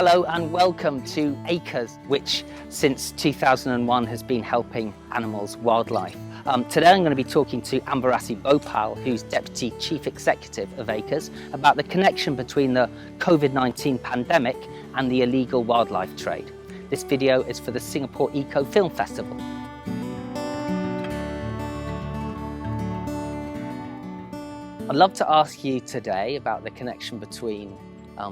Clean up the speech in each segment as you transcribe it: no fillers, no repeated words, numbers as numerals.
Hello and welcome to ACRES, which since 2001 has been helping animals, wildlife. Today I'm going to be talking to Anbarasi Boopal, who's Deputy Chief Executive of ACRES, about the connection between the COVID-19 pandemic and the illegal wildlife trade. This video is for the Singapore Eco Film Festival. I'd love to ask you today about the connection between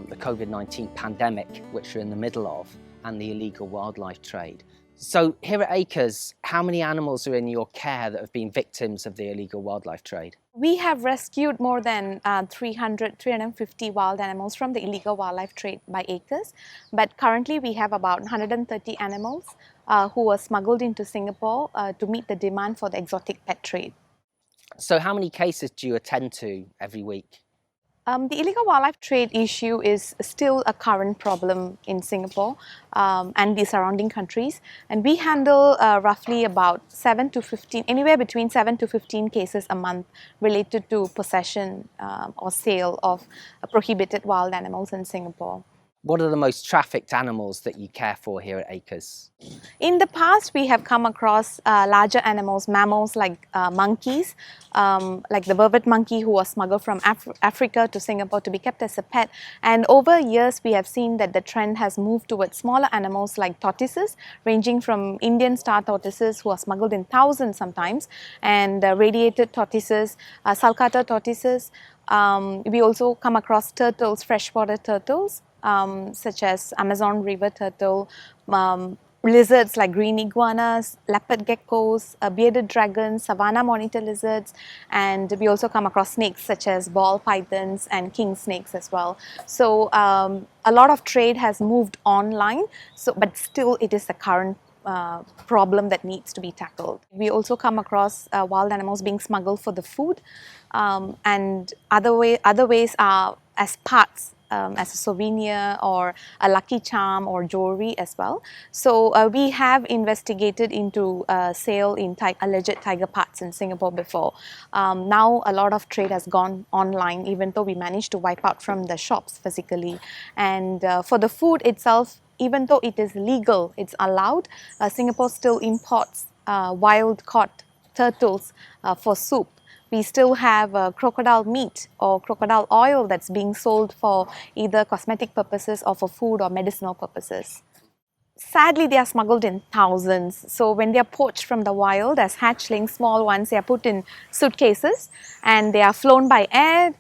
the COVID-19 pandemic, which we're in the middle of, and the illegal wildlife trade. So here at ACRES, how many animals are in your care that have been victims of the illegal wildlife trade? We have rescued more than 350 wild animals from the illegal wildlife trade by ACRES, but currently we have about 130 animals who were smuggled into Singapore to meet the demand for the exotic pet trade. So how many cases do you attend to every week? The illegal wildlife trade issue is still a current problem in Singapore and the surrounding countries, and we handle roughly about 7 to 15, anywhere between 7 to 15 cases a month related to possession or sale of prohibited wild animals in Singapore. What are the most trafficked animals that you care for here at ACRES? In the past, we have come across larger animals, mammals like monkeys, like the vervet monkey who was smuggled from Africa to Singapore to be kept as a pet. And over years, we have seen that the trend has moved towards smaller animals like tortoises, ranging from Indian star tortoises who are smuggled in thousands sometimes, and radiated tortoises, sulcata tortoises. We also come across turtles, freshwater turtles, such as Amazon river turtle, lizards like green iguanas, leopard geckos, bearded dragons, savanna monitor lizards, and we also come across snakes such as ball pythons and king snakes as well. So a lot of trade has moved online, but still it is the current problem that needs to be tackled. We also come across wild animals being smuggled for the food, and other ways are as parts, as a souvenir or a lucky charm or jewelry as well. So we have investigated into sale in alleged tiger parts in Singapore before. Now a lot of trade has gone online, even though we managed to wipe out from the shops physically. And for the food itself, even though it is legal, it's allowed, Singapore still imports wild caught turtles for soup. We still have crocodile meat or crocodile oil that's being sold for either cosmetic purposes or for food or medicinal purposes. Sadly, they are smuggled in thousands. So when they are poached from the wild as hatchlings, small ones, they are put in suitcases and they are flown by air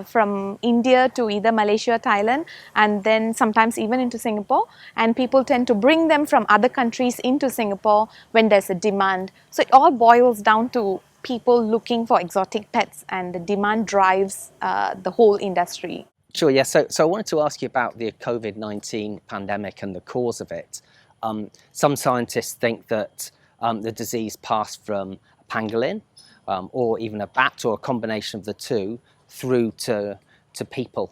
from India to either Malaysia, Thailand, and then sometimes even into Singapore. And people tend to bring them from other countries into Singapore when there's a demand. So it all boils down to people looking for exotic pets, and the demand drives the whole industry. Sure, yeah. So I wanted to ask you about the COVID-19 pandemic and the cause of it. Some scientists think that the disease passed from a pangolin or even a bat, or a combination of the two, through to people.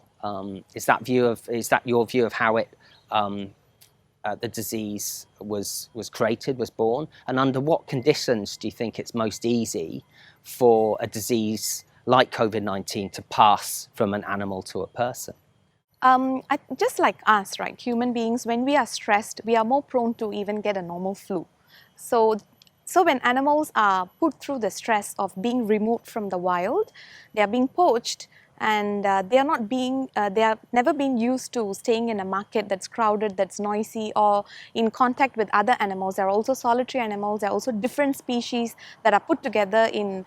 Is that your view of how it the disease was created, was born? And under what conditions do you think it's most easy for a disease like COVID-19 to pass from an animal to a person? Just like us, right, human beings, when we are stressed, we are more prone to even get a normal flu. So when animals are put through the stress of being removed from the wild, they are being poached, and they are never been used to staying in a market that's crowded, that's noisy, or in contact with other animals. There are also solitary animals, there are also different species that are put together in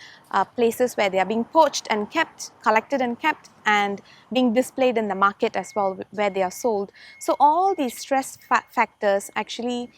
places where they are being poached and kept, collected and kept, and being displayed in the market as well, where they are sold. So all these stress factors actually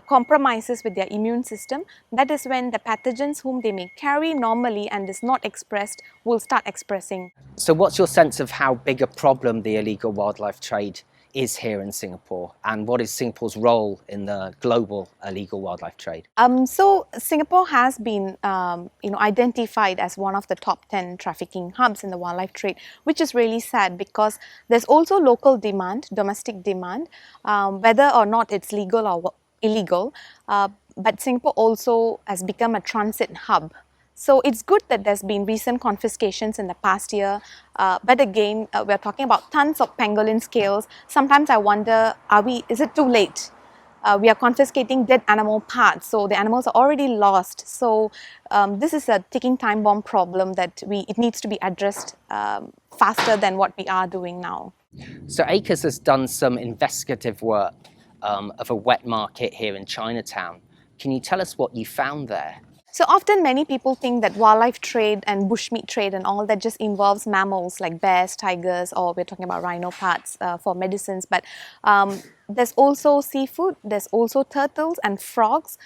compromises with their immune system. That is when the pathogens whom they may carry normally and is not expressed will start expressing. So what's your sense of how big a problem the illegal wildlife trade is here in Singapore, and what is Singapore's role in the global illegal wildlife trade? So Singapore has been identified as one of the top 10 trafficking hubs in the wildlife trade, which is really sad because there's also local demand, domestic demand, whether or not it's legal or illegal, but Singapore also has become a transit hub. So it's good that there's been recent confiscations in the past year, but again, we're talking about tons of pangolin scales. Sometimes I wonder, is it too late? We are confiscating dead animal parts, so the animals are already lost. So this is a ticking time bomb problem that it needs to be addressed faster than what we are doing now. So ACRES has done some investigative work of a wet market here in Chinatown. Can you tell us what you found there? So often many people think that wildlife trade and bushmeat trade and all that just involves mammals like bears, tigers, or we're talking about rhino parts for medicines. But there's also seafood, there's also turtles and frogs.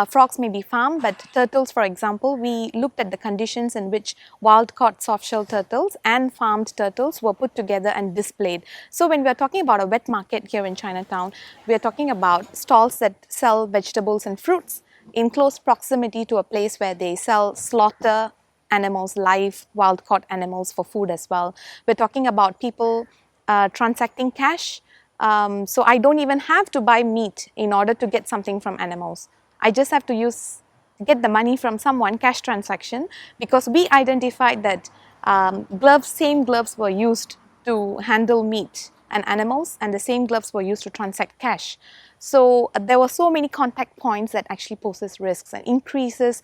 Frogs may be farmed, but turtles, for example, we looked at the conditions in which wild-caught soft-shell turtles and farmed turtles were put together and displayed. So when we're talking about a wet market here in Chinatown, we're talking about stalls that sell vegetables and fruits in close proximity to a place where they slaughter animals, live wild-caught animals for food as well. We're talking about people transacting cash. So I don't even have to buy meat in order to get something from animals. I just have to get the money from someone, cash transaction, because we identified that same gloves were used to handle meat and animals, and the same gloves were used to transact cash. So there were so many contact points that actually poses risks and increases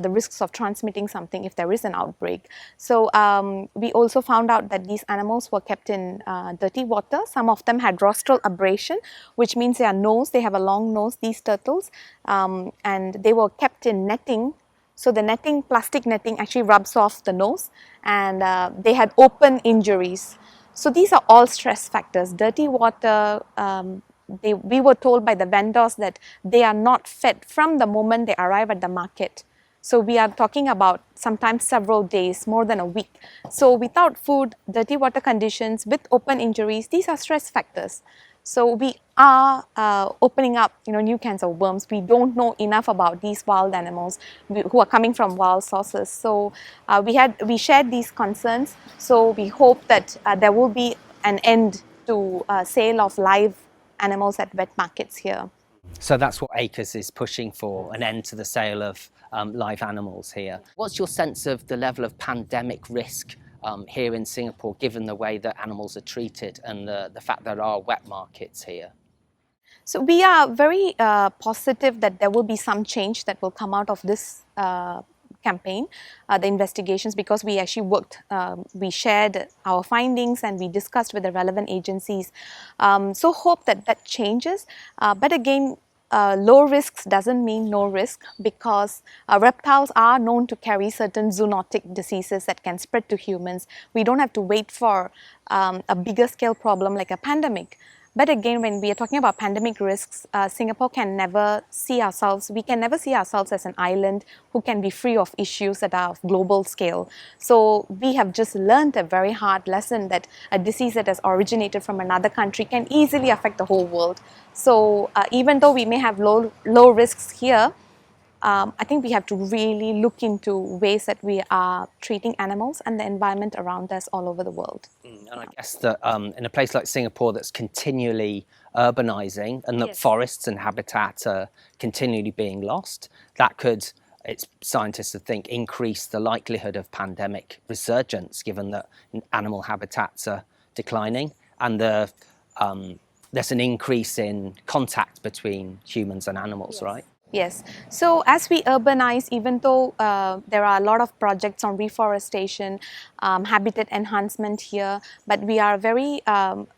the risks of transmitting something if there is an outbreak. So we also found out that these animals were kept in dirty water. Some of them had rostral abrasion, which means they have a long nose, these turtles, and they were kept in netting. So the netting, plastic netting, actually rubs off the nose, and they had open injuries. So these are all stress factors. Dirty water, we were told by the vendors that they are not fed from the moment they arrive at the market. So we are talking about sometimes several days, more than a week. So without food, dirty water conditions, with open injuries, these are stress factors. So we are opening up, new cans of worms. We don't know enough about these wild animals who are coming from wild sources. So we shared these concerns. So we hope that there will be an end to sale of live animals at wet markets here. So that's what ACRES is pushing for, an end to the sale of live animals here. What's your sense of the level of pandemic risk here in Singapore, given the way that animals are treated and the fact there are wet markets here? So we are very positive that there will be some change that will come out of this campaign, the investigations, because we actually we shared our findings and we discussed with the relevant agencies. So hope that changes. But again, low risks doesn't mean no risk, because reptiles are known to carry certain zoonotic diseases that can spread to humans. We don't have to wait for a bigger scale problem like a pandemic. But again, when we are talking about pandemic risks, Singapore can never see ourselves as an island who can be free of issues that are of global scale. So we have just learned a very hard lesson that a disease that has originated from another country can easily affect the whole world. So even though we may have low risks here, I think we have to really look into ways that we are treating animals and the environment around us all over the world. And I guess that in a place like Singapore that's continually urbanizing and that forests and habitat are continually being lost, that could, scientists would think, increase the likelihood of pandemic resurgence, given that animal habitats are declining and there's an increase in contact between humans and animals, right? Yes. So as we urbanize, even though there are a lot of projects on reforestation, habitat enhancement here, but we are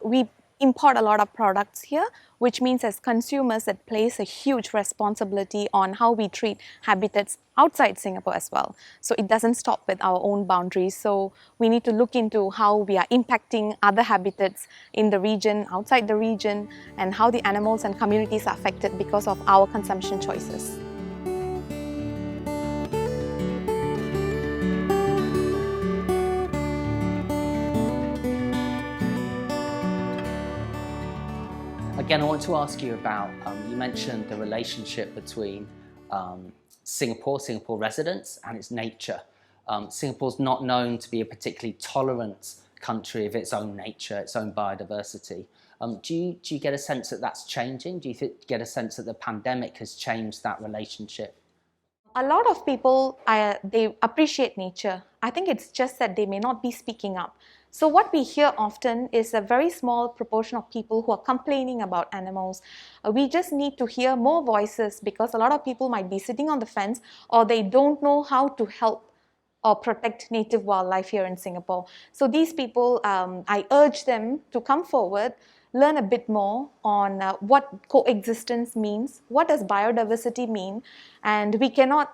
we import a lot of products here, which means as consumers that place a huge responsibility on how we treat habitats outside Singapore as well. So it doesn't stop with our own boundaries. So we need to look into how we are impacting other habitats in the region, outside the region, and how the animals and communities are affected because of our consumption choices. Again, I want to ask you about, you mentioned the relationship between Singapore residents and its nature. Singapore's not known to be a particularly tolerant country of its own nature, its own biodiversity. Do you get a sense that that's changing? Do you get a sense that the pandemic has changed that relationship? A lot of people, they appreciate nature. I think it's just that they may not be speaking up. So what we hear often is a very small proportion of people who are complaining about animals. We just need to hear more voices, because a lot of people might be sitting on the fence, or they don't know how to help or protect native wildlife here in Singapore. So these people, I urge them to come forward, learn a bit more on what coexistence means, what does biodiversity mean, and we cannot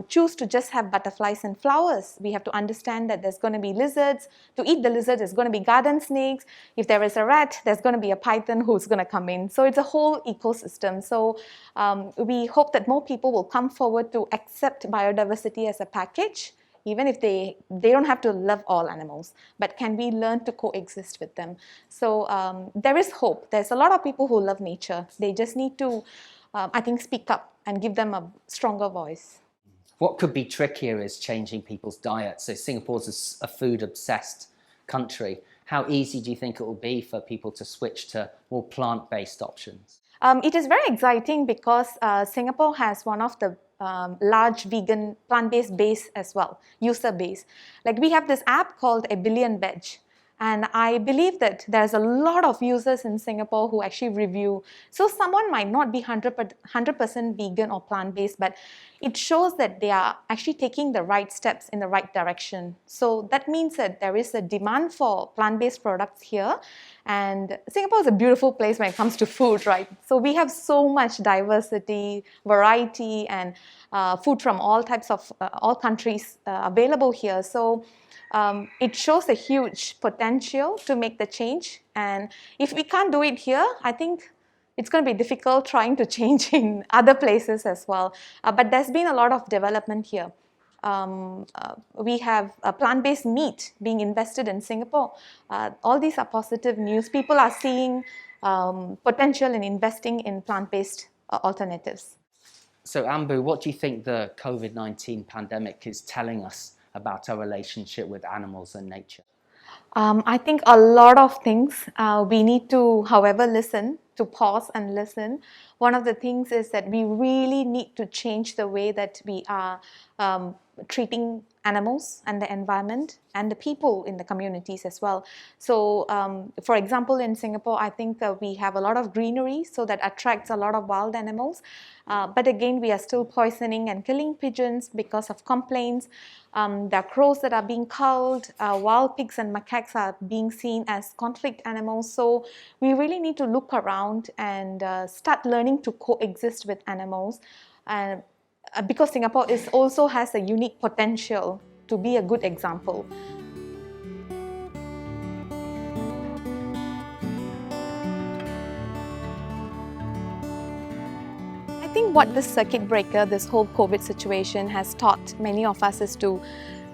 choose to just have butterflies and flowers. We have to understand that there's going to be lizards. To eat the lizard, there's going to be garden snakes. If there is a rat, there's going to be a python who's going to come in. So it's a whole ecosystem. So we hope that more people will come forward to accept biodiversity as a package, even if they don't have to love all animals, but can we learn to coexist with them? So there is hope. There's a lot of people who love nature. They just need to, I think, speak up and give them a stronger voice. What could be trickier is changing people's diets. So Singapore's a food-obsessed country. How easy do you think it will be for people to switch to more plant-based options? It is very exciting because Singapore has one of the large vegan plant-based base as well, user base. Like we have this app called A Billion Veg, and I believe that there's a lot of users in Singapore who actually review. So someone might not be 100% vegan or plant-based, but it shows that they are actually taking the right steps in the right direction. So that means that there is a demand for plant-based products here. And Singapore is a beautiful place when it comes to food, right? So we have so much diversity, variety, and food from all types of, all countries available here. So it shows a huge potential to make the change. And if we can't do it here, I think it's going to be difficult trying to change in other places as well. But there's been a lot of development here. We have plant-based meat being invested in Singapore. All these are positive news. People are seeing potential in investing in plant-based alternatives. So Ambu, what do you think the COVID-19 pandemic is telling us about our relationship with animals and nature? I think a lot of things. We need to, however, listen, to pause and listen. One of the things is that we really need to change the way that we are treating animals and the environment and the people in the communities as well. So, for example, in Singapore, I think we have a lot of greenery, so that attracts a lot of wild animals. But again, we are still poisoning and killing pigeons because of complaints. There are crows that are being culled. Wild pigs and macaques are being seen as conflict animals. So we really need to look around and start learning to coexist with animals. Because Singapore also has a unique potential to be a good example. I think what this circuit breaker, this whole COVID situation has taught many of us is to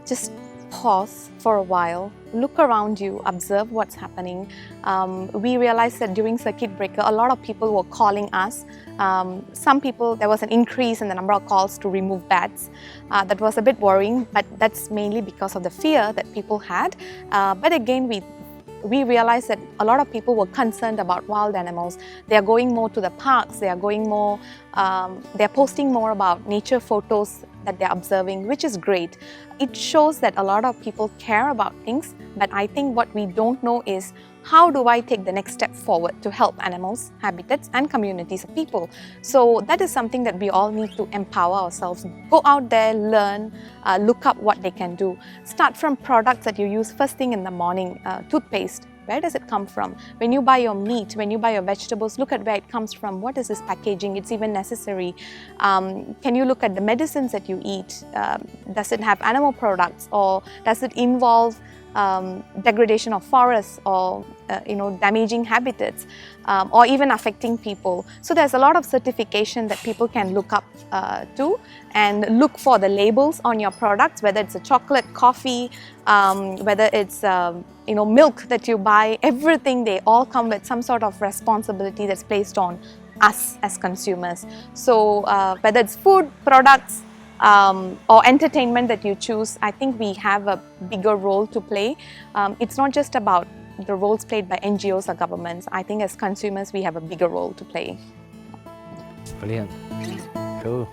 just pause for a while, look around you, observe what's happening. We realized that during circuit breaker, a lot of people were calling us. Some people, there was an increase in the number of calls to remove bats. That was a bit worrying, but that's mainly because of the fear that people had. But again, we realized that a lot of people were concerned about wild animals. They are going more to the parks, they are going more, they are posting more about nature photos that they're observing, which is great. It shows that a lot of people care about things, but I think what we don't know is how do I take the next step forward to help animals, habitats, and communities of people. So that is something that we all need to empower ourselves. Go out there, learn, look up what they can do. Start from products that you use first thing in the morning, toothpaste. Where does it come from? When you buy your meat, when you buy your vegetables, look at where it comes from. What is this packaging? It's even necessary. Can you look at the medicines that you eat? Does it have animal products, or does it involve degradation of forests, or damaging habitats, or even affecting people? So there's a lot of certification that people can look up to, and look for the labels on your products, whether it's a chocolate, coffee, whether it's milk that you buy. Everything, they all come with some sort of responsibility that's placed on us as consumers. So whether it's food products or entertainment that you choose, I think we have a bigger role to play. It's not just about the roles played by NGOs or governments. I think as consumers we have a bigger role to play. Brilliant. Cool.